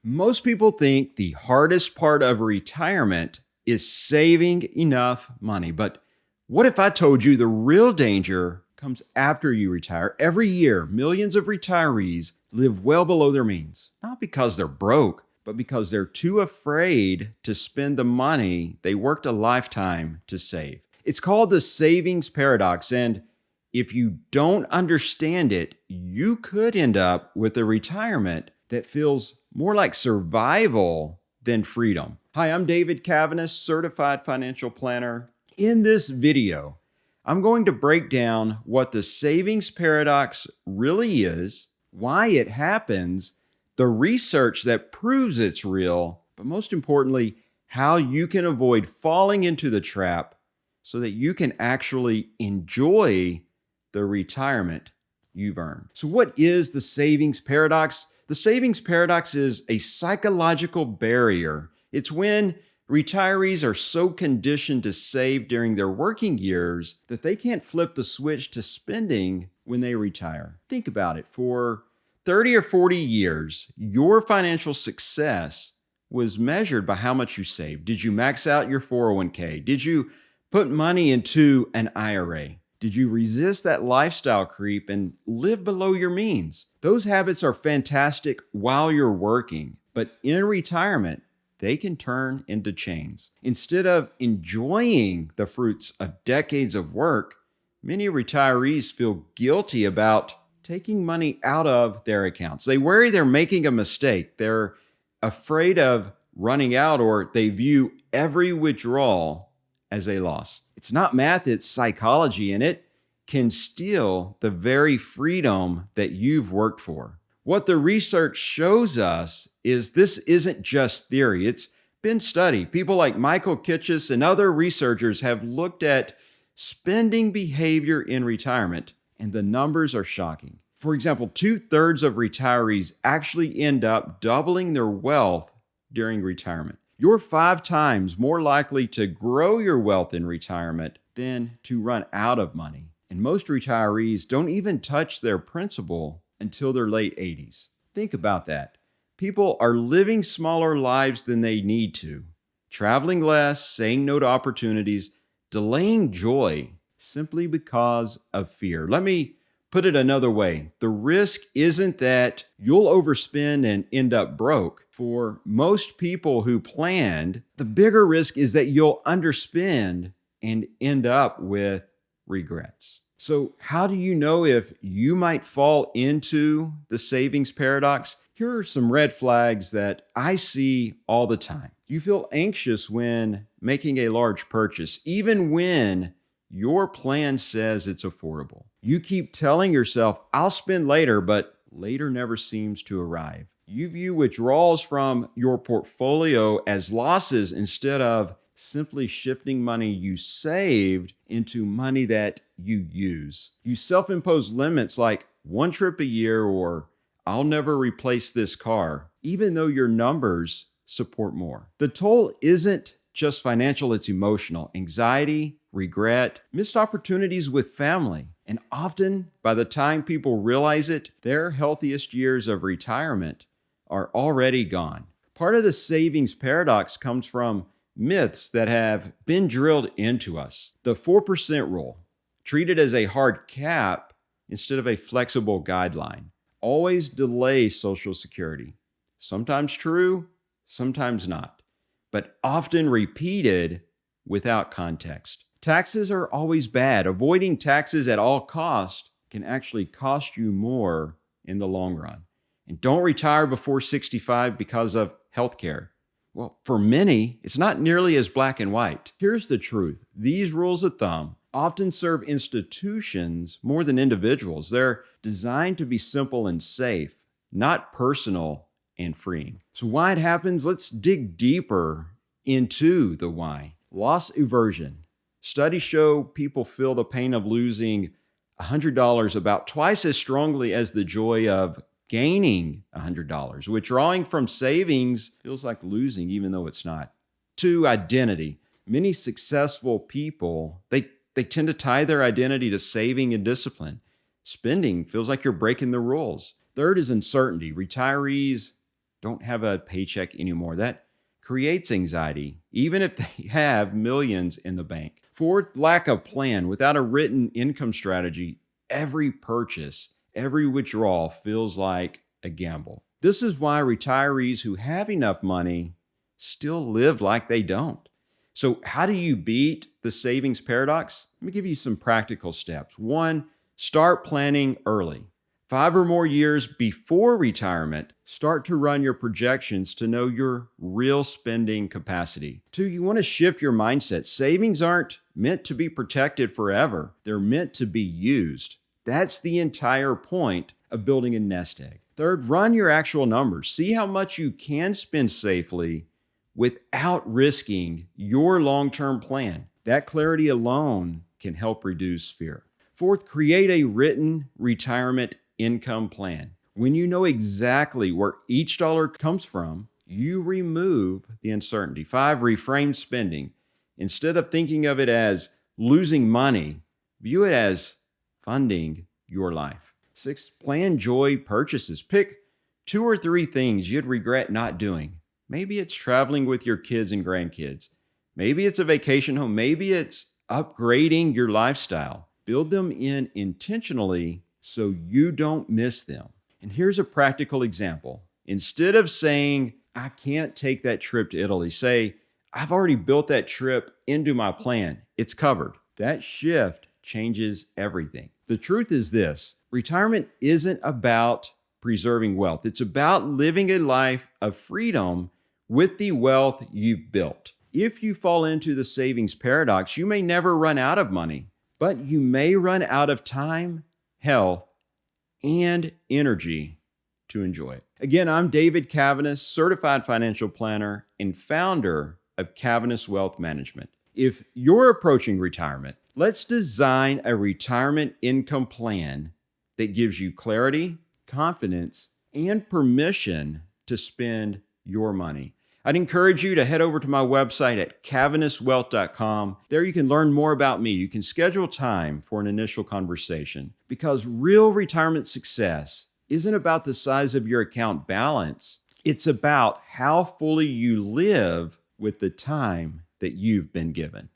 Most people think the hardest part of retirement is saving enough money. But what if I told you the real danger comes after you retire? Every year, millions of retirees live well below their means, not because they're broke, but because they're too afraid to spend the money they worked a lifetime to save. It's called the savings paradox. And if you don't understand it, you could end up with a retirement that feels more like survival than freedom. Hi, I'm David Cavaniss, certified financial planner. In this video, I'm going to break down what the savings paradox really is, why it happens, the research that proves it's real, but most importantly, how you can avoid falling into the trap so that you can actually enjoy the retirement you've earned. So what is the savings paradox? The savings paradox is a psychological barrier. It's when retirees are so conditioned to save during their working years that they can't flip the switch to spending when they retire. Think about it. For 30 or 40 years, your financial success was measured by how much you saved. Did you max out your 401k? Did you put money into an IRA? Did you resist that lifestyle creep and live below your means? Those habits are fantastic while you're working, but in retirement, they can turn into chains. Instead of enjoying the fruits of decades of work, many retirees feel guilty about taking money out of their accounts. They worry they're making a mistake. They're afraid of running out, or they view every withdrawal as a loss. It's not math, it's psychology, and it can steal the very freedom that you've worked for. What the research shows us is this isn't just theory. It's been studied. People like Michael Kitces and other researchers have looked at spending behavior in retirement, and the numbers are shocking. For example, 2/3 of retirees actually end up doubling their wealth during retirement. You're 5 times more likely to grow your wealth in retirement than to run out of money. And most retirees don't even touch their principal until their late 80s. Think about that. People are living smaller lives than they need to, traveling less, saying no to opportunities, delaying joy simply because of fear. Let me put it another way. The risk isn't that you'll overspend and end up broke. For most people who planned, the bigger risk is that you'll underspend and end up with regrets. So how do you know if you might fall into the savings paradox? Here are some red flags that I see all the time. You feel anxious when making a large purchase, even when your plan says it's affordable. You keep telling yourself, I'll spend later, but later never seems to arrive. You view withdrawals from your portfolio as losses instead of simply shifting money you saved into money that you use. You self-impose limits like 1 trip a year or I'll never replace this car, even though your numbers support more. The toll isn't just financial, it's emotional. Anxiety, regret, missed opportunities with family. And often, by the time people realize it, their healthiest years of retirement are already gone. Part of the savings paradox comes from myths that have been drilled into us. The 4% rule, treated as a hard cap instead of a flexible guideline. Always delay Social Security. Sometimes true, sometimes not, but often repeated without context. Taxes are always bad. Avoiding taxes at all costs can actually cost you more in the long run. And don't retire before 65 because of healthcare. Well, for many, it's not nearly as black and white. Here's the truth. These rules of thumb often serve institutions more than individuals. They're designed to be simple and safe, not personal and freeing. So why it happens? Let's dig deeper into the why. Loss aversion. Studies show people feel the pain of losing $100 about twice as strongly as the joy of gaining $100. Withdrawing from savings feels like losing, even though it's not. 2, identity. Many successful people, they tend to tie their identity to saving and discipline. Spending feels like you're breaking the rules. 3rd is uncertainty. Retirees don't have a paycheck anymore. That creates anxiety, even if they have millions in the bank. Fourth, lack of plan. Without a written income strategy, every purchase, every withdrawal feels like a gamble. This is why retirees who have enough money still live like they don't. So how do you beat the savings paradox? Let me give you some practical steps. One, start planning early. 5 or more years before retirement, start to run your projections to know your real spending capacity. 2, you want to shift your mindset. Savings aren't meant to be protected forever. They're meant to be used. That's the entire point of building a nest egg. 3rd, run your actual numbers. See how much you can spend safely without risking your long-term plan. That clarity alone can help reduce fear. 4th, create a written retirement income plan. When you know exactly where each dollar comes from, you remove the uncertainty. 5, reframe spending. Instead of thinking of it as losing money, view it as funding your life. 6, plan joy purchases. Pick 2 or 3 things you'd regret not doing. Maybe it's traveling with your kids and grandkids. Maybe it's a vacation home. Maybe it's upgrading your lifestyle. Build them in intentionally so you don't miss them. And here's a practical example. Instead of saying, I can't take that trip to Italy, say, I've already built that trip into my plan. It's covered. That shift changes everything. The truth is this: retirement isn't about preserving wealth. It's about living a life of freedom with the wealth you've built. If you fall into the savings paradox, you may never run out of money, but you may run out of time, health, and energy to enjoy it. Again, I'm David Cavanis, certified financial planner and founder of Cavanis Wealth Management. If you're approaching retirement, let's design a retirement income plan that gives you clarity, confidence, and permission to spend your money. I'd encourage you to head over to my website at 𝐾AVANISWealth.com. There you can learn more about me. You can schedule time for an initial conversation, because real retirement success isn't about the size of your account balance. It's about how fully you live with the time that you've been given.